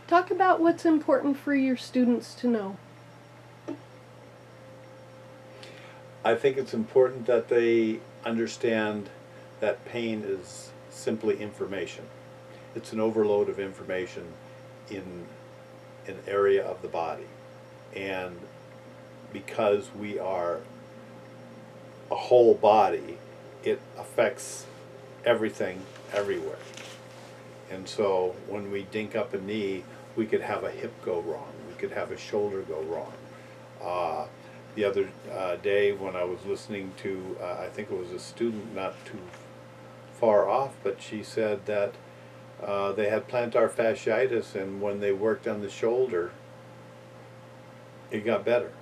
Talk about what's important for your students to know. I think it's important that they understand that pain is simply information. It's an overload of information in an area of the body. And because we are a whole body, it affects everything everywhere. And so when we dink up a knee, we could have a hip go wrong, we could have a shoulder go wrong. The other day when I was listening to, I think it was a student not too far off, but she said that they had plantar fasciitis, and when they worked on the shoulder, it got better.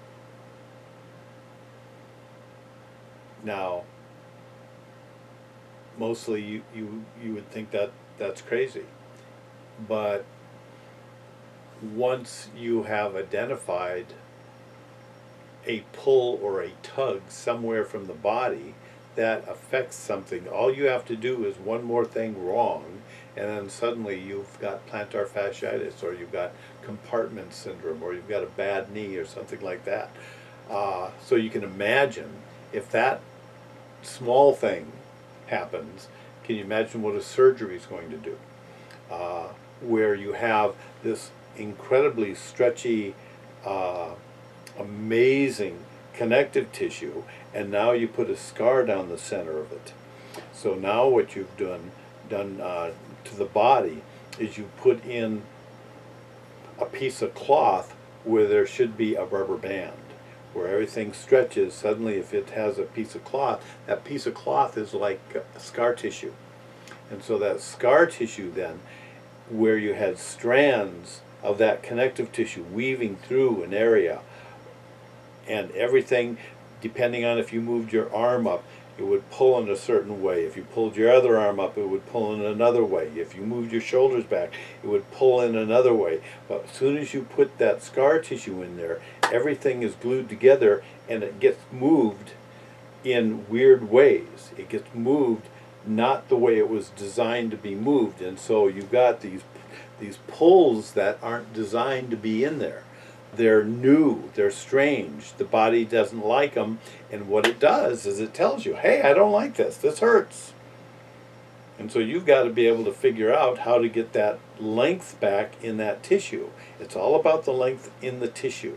Now, mostly you would think that that's crazy, but once you have identified a pull or a tug somewhere from the body that affects something, all you have to do is one more thing wrong, and then suddenly you've got plantar fasciitis, or you've got compartment syndrome, or you've got a bad knee, or something like that. So you can imagine if that small thing happens, can you imagine what a surgery is going to do? Where you have this incredibly stretchy, amazing connective tissue, and now you put a scar down the center of it. So now what you've done to the body is you put in a piece of cloth where there should be a rubber band. Where everything stretches, suddenly if it has a piece of cloth, that piece of cloth is like scar tissue. And so that scar tissue then, where you had strands of that connective tissue weaving through an area, and everything, depending on if you moved your arm up, it would pull in a certain way. If you pulled your other arm up, it would pull in another way. If you moved your shoulders back, it would pull in another way. But as soon as you put that scar tissue in there, everything is glued together, and it gets moved in weird ways. It gets moved not the way it was designed to be moved, and so you've got these pulls that aren't designed to be in there. They're new, they're strange, the body doesn't like them, and what it does is it tells you, hey, I don't like this hurts. And so you've got to be able to figure out how to get that length back in that tissue. It's all about the length in the tissue.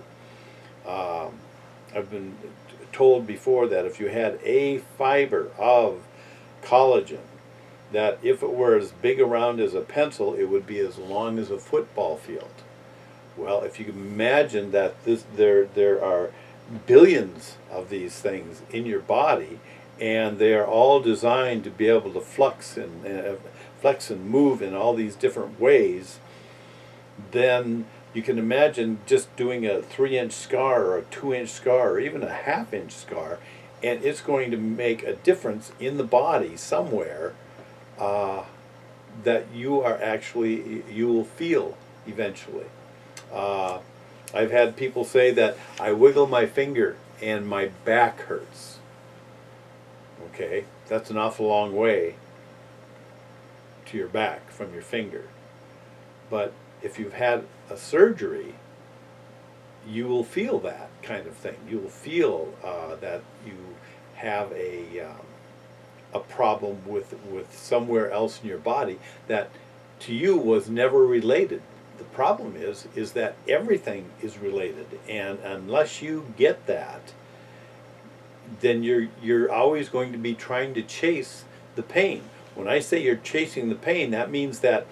I've been told before that if you had a fiber of collagen, that if it were as big around as a pencil, it would be as long as a football field. Well, if you can imagine that there are billions of these things in your body, and they are all designed to be able to flex and move in all these different ways, then you can imagine just doing a 3-inch scar or a 2-inch scar or even a half-inch scar, and it's going to make a difference in the body somewhere that you will feel eventually. I've had people say that I wiggle my finger and my back hurts. Okay, that's an awful long way to your back from your finger. But if you've had a surgery, you will feel that kind of thing. You will feel that you have a problem with somewhere else in your body that to you was never related. The problem is that everything is related, and unless you get that, then you're always going to be trying to chase the pain. When I say you're chasing the pain, that means that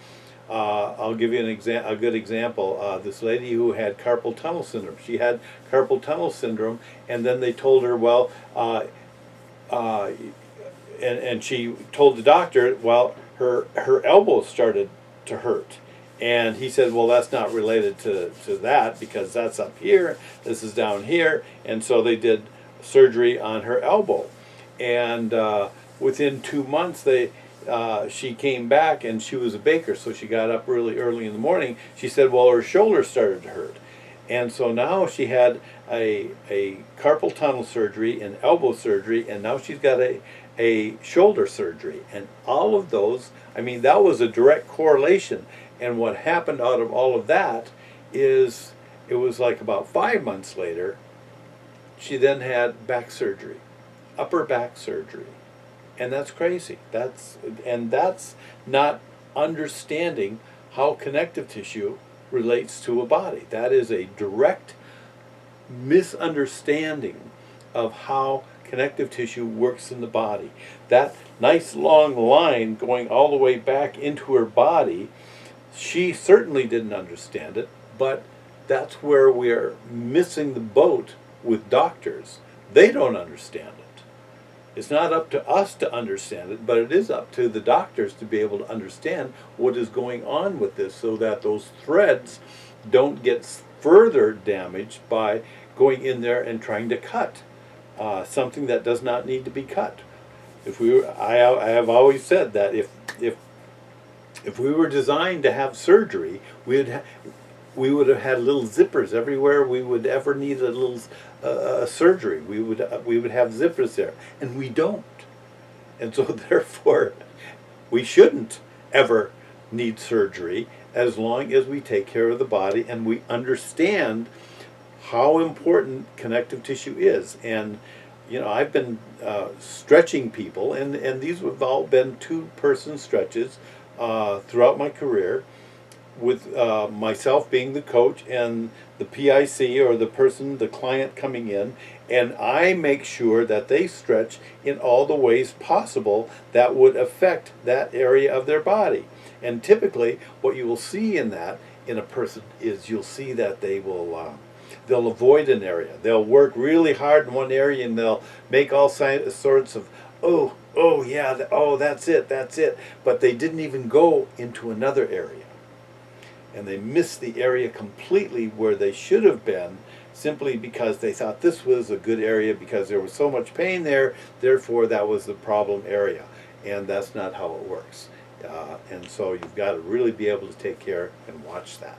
I'll give you a good example. This lady who had carpal tunnel syndrome. She had carpal tunnel syndrome, and then they told her, well, and she told the doctor, well, her elbow started to hurt. And he said, well, that's not related to that, because that's up here, this is down here. And so they did surgery on her elbow. And within 2 months, she came back, and she was a baker, so she got up really early in the morning. She said, well, her shoulder started to hurt. And so now she had a carpal tunnel surgery, an elbow surgery, and now she's got a shoulder surgery. And all of those, I mean, that was a direct correlation. And what happened out of all of that is it was like about 5 months later, she then had back surgery, upper back surgery. And that's crazy. That's not understanding how connective tissue relates to a body. That is a direct misunderstanding of how connective tissue works in the body. That nice long line going all the way back into her body, she certainly didn't understand it, but that's where we're missing the boat with doctors. They don't understand it. It's not up to us to understand it, but it is up to the doctors to be able to understand what is going on with this so that those threads don't get further damaged by going in there and trying to cut something that does not need to be cut. I have always said that if we were designed to have surgery, we would have had little zippers everywhere we would ever need a little surgery. We would have zippers there, and we don't. And so therefore, we shouldn't ever need surgery as long as we take care of the body and we understand how important connective tissue is. And I've been stretching people, and these have all been two-person stretches throughout my career, with myself being the coach and the PIC, or the client coming in, and I make sure that they stretch in all the ways possible that would affect that area of their body. And typically what you will see in a person is you'll see that they'll avoid an area. They'll work really hard in one area and they'll make all sorts of, that's it, but they didn't even go into another area. And they missed the area completely where they should have been, simply because they thought this was a good area because there was so much pain there, therefore that was the problem area. And that's not how it works. And so you've got to really be able to take care and watch that.